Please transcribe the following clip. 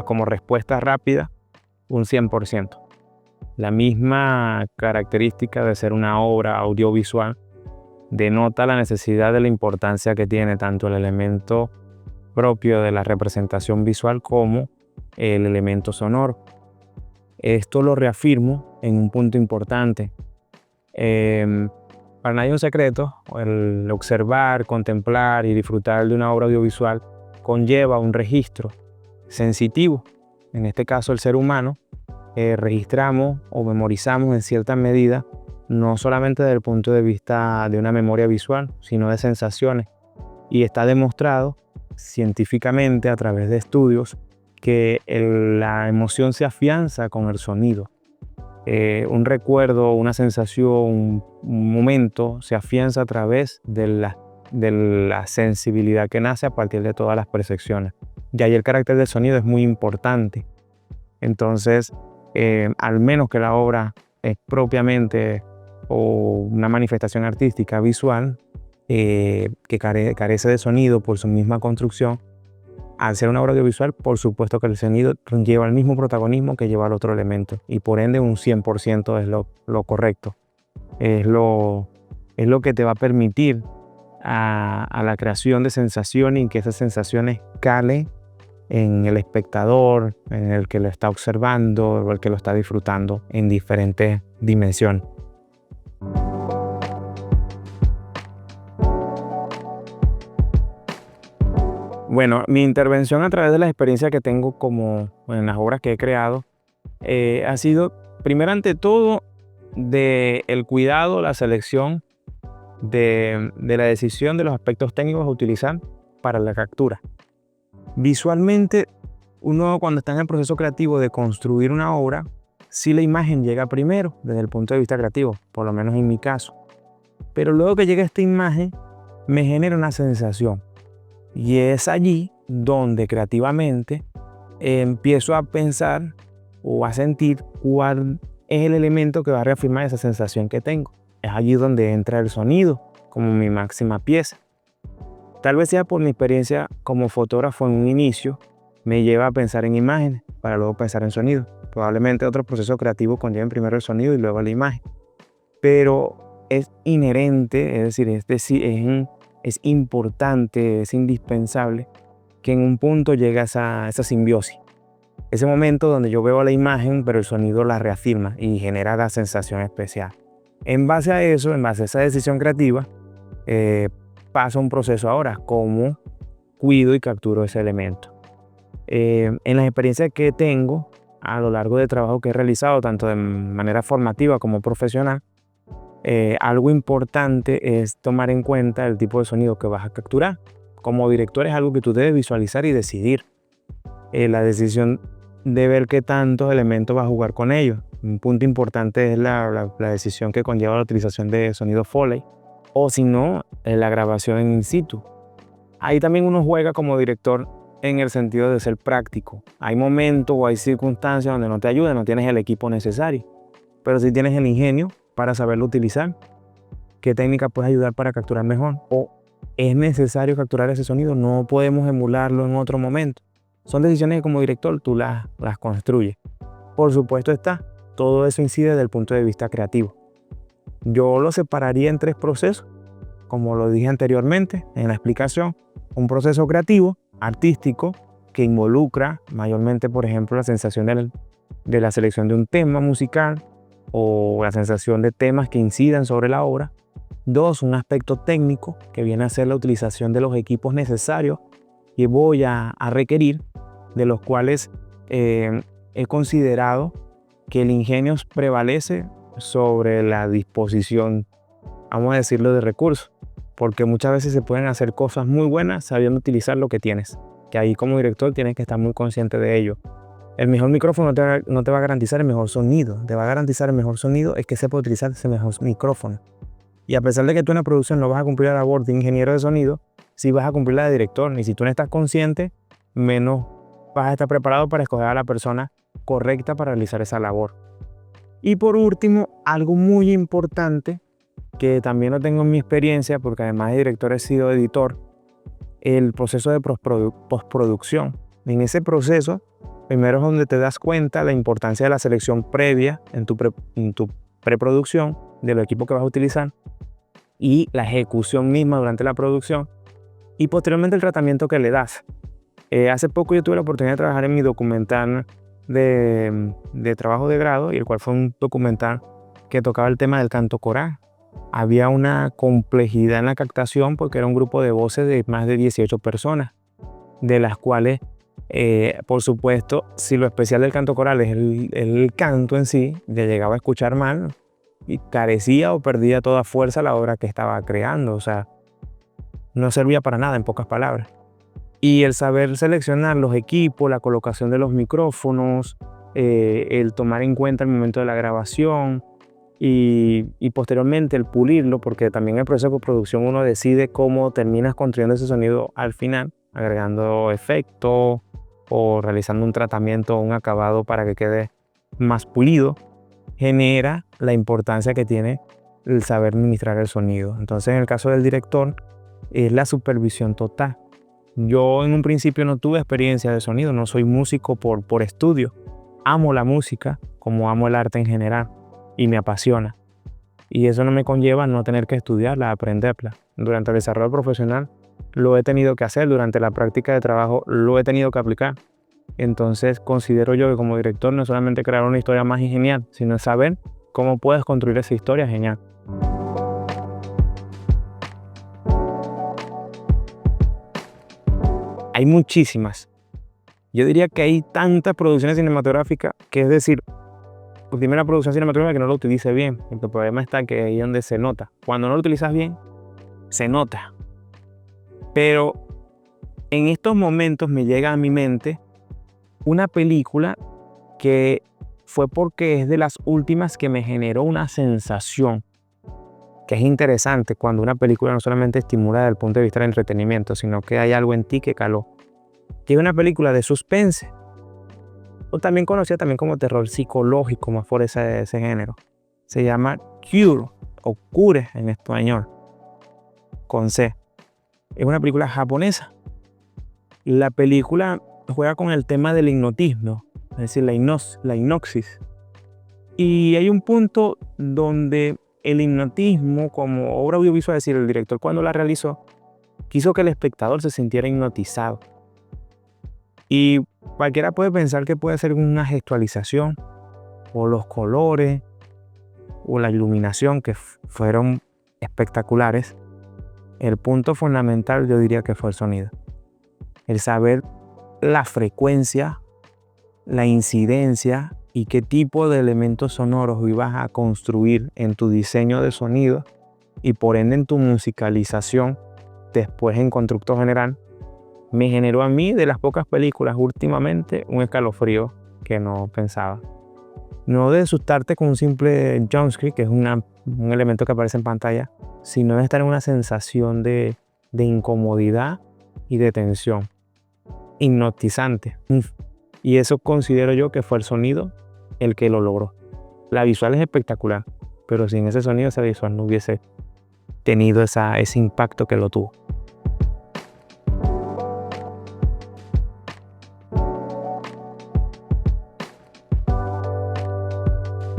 como respuesta rápida un 100%. La misma característica de ser una obra audiovisual denota la necesidad de la importancia que tiene tanto el elemento propio de la representación visual como el elemento sonoro. Esto lo reafirmo en un punto importante. Para nadie es un secreto, el observar, contemplar y disfrutar de una obra audiovisual conlleva un registro sensitivo. En este caso, el ser humano registramos o memorizamos en cierta medida, no solamente desde el punto de vista de una memoria visual, sino de sensaciones. Y está demostrado científicamente a través de estudios que la emoción se afianza con el sonido. Un recuerdo, una sensación, un momento se afianza a través de la sensibilidad que nace a partir de todas las percepciones. Y ahí el carácter del sonido es muy importante. Entonces, al menos que la obra es propiamente o una manifestación artística visual que carece de sonido por su misma construcción, al ser una obra audiovisual, por supuesto que el sonido lleva el mismo protagonismo que lleva el otro elemento y por ende un 100% es lo correcto. Es lo que te va a permitir a la creación de sensaciones y que esas sensaciones calen en el espectador, en el que lo está observando o el que lo está disfrutando en diferentes dimensiones. Bueno, mi intervención a través de la experiencia que tengo en las obras que he creado ha sido, primero ante todo, del cuidado, la selección de la decisión de los aspectos técnicos a utilizar para la captura. Visualmente, uno cuando está en el proceso creativo de construir una obra, sí la imagen llega primero desde el punto de vista creativo, por lo menos en mi caso. Pero luego que llega esta imagen, me genera una sensación. Y es allí donde creativamente empiezo a pensar o a sentir cuál es el elemento que va a reafirmar esa sensación que tengo. Es allí donde entra el sonido como mi máxima pieza. Tal vez sea por mi experiencia como fotógrafo en un inicio, me lleva a pensar en imágenes para luego pensar en sonido. Probablemente otros procesos creativos conlleven primero el sonido y luego la imagen. Pero es inherente, es decir, es importante, es indispensable que en un punto llegue a esa simbiosis. Ese momento donde yo veo la imagen, pero el sonido la reafirma y genera la sensación especial. En base a eso, en base a esa decisión creativa, pasa un proceso ahora, cómo cuido y capturo ese elemento. En las experiencias que tengo a lo largo del trabajo que he realizado, tanto de manera formativa como profesional, algo importante es tomar en cuenta el tipo de sonido que vas a capturar. Como director es algo que tú debes visualizar y decidir. La decisión de ver qué tantos elementos vas a jugar con ellos. Un punto importante es la decisión que conlleva la utilización de sonido Foley o si no, la grabación in situ. Ahí también uno juega como director en el sentido de ser práctico. Hay momentos o hay circunstancias donde no te ayuda, no tienes el equipo necesario, pero sí tienes el ingenio para saberlo utilizar. ¿Qué técnica puedes ayudar para capturar mejor? ¿O es necesario capturar ese sonido? No podemos emularlo en otro momento. Son decisiones que como director tú las construyes. Por supuesto todo eso incide desde el punto de vista creativo. Yo lo separaría en 3 procesos, como lo dije anteriormente en la explicación. Un proceso creativo, artístico, que involucra mayormente, por ejemplo, la sensación de la selección de un tema musical, o la sensación de temas que incidan sobre la obra. 2, un aspecto técnico que viene a ser la utilización de los equipos necesarios que voy a requerir, de los cuales he considerado que el ingenio prevalece sobre la disposición, vamos a decirlo, de recursos, porque muchas veces se pueden hacer cosas muy buenas sabiendo utilizar lo que tienes, que ahí como director tienes que estar muy consciente de ello. El mejor micrófono no te va a garantizar el mejor sonido. Te va a garantizar el mejor sonido es que sepa utilizar ese mejor micrófono. Y a pesar de que tú en la producción no vas a cumplir la labor de ingeniero de sonido, sí vas a cumplir la de director. Y si tú no estás consciente, menos vas a estar preparado para escoger a la persona correcta para realizar esa labor. Y por último, algo muy importante, que también lo tengo en mi experiencia, porque además de director he sido editor, el proceso de postproducción. En ese proceso Primero es donde te das cuenta la importancia de la selección previa en tu preproducción del equipo que vas a utilizar y la ejecución misma durante la producción y posteriormente el tratamiento que le das. Hace poco yo tuve la oportunidad de trabajar en mi documental de trabajo de grado, y el cual fue un documental que tocaba el tema del canto coral. Había una complejidad en la captación porque era un grupo de voces de más de 18 personas, de las cuales, por supuesto, si lo especial del canto coral es el canto en sí, ya llegaba a escuchar mal y carecía o perdía toda fuerza la obra que estaba creando. O sea, no servía para nada, en pocas palabras. Y el saber seleccionar los equipos, la colocación de los micrófonos, el tomar en cuenta el momento de la grabación y posteriormente el pulirlo, porque también en el proceso de postproducción uno decide cómo terminas construyendo ese sonido al final, agregando efectos o realizando un tratamiento o un acabado para que quede más pulido, genera la importancia que tiene el saber ministrar el sonido. Entonces, en el caso del director, es la supervisión total. Yo en un principio no tuve experiencia de sonido, no soy músico por estudio. Amo la música como amo el arte en general y me apasiona. Y eso no me conlleva no tener que estudiarla, aprenderla. Durante el desarrollo profesional lo he tenido que hacer, durante la práctica de trabajo lo he tenido que aplicar. Entonces considero yo que como director no es solamente crear una historia más genial, sino saber cómo puedes construir esa historia genial. Hay muchísimas. Yo diría que hay tantas producciones cinematográficas que, es decir, primera producción cinematográfica que no lo utilice bien. El problema está que ahí es donde se nota. Cuando no lo utilizas bien, se nota. Pero en estos momentos me llega a mi mente una película que fue porque es de las últimas que me generó una sensación que es interesante cuando una película no solamente estimula desde el punto de vista del entretenimiento, sino que hay algo en ti que caló. Llega una película de suspense, o también conocida también como terror psicológico, más por ese género. Se llama Cure, o Cure en español, con C. Es una película japonesa. La película juega con el tema del hipnotismo, es decir, la hipnosis. Y hay un punto donde el hipnotismo como obra audiovisual, es decir, el director cuando la realizó, quiso que el espectador se sintiera hipnotizado. Y cualquiera puede pensar que puede ser una gestualización, o los colores, o la iluminación, que fueron espectaculares. El punto fundamental yo diría que fue el sonido. El saber la frecuencia, la incidencia y qué tipo de elementos sonoros ibas a construir en tu diseño de sonido y por ende en tu musicalización después en constructo general, me generó a mí, de las pocas películas últimamente, un escalofrío que no pensaba. No de asustarte con un simple jumpscare, que es un elemento que aparece en pantalla, sino de estar en una sensación de incomodidad y de tensión. Hipnotizante. Y eso considero yo que fue el sonido el que lo logró. La visual es espectacular, pero sin ese sonido, esa visual no hubiese tenido ese impacto que lo tuvo.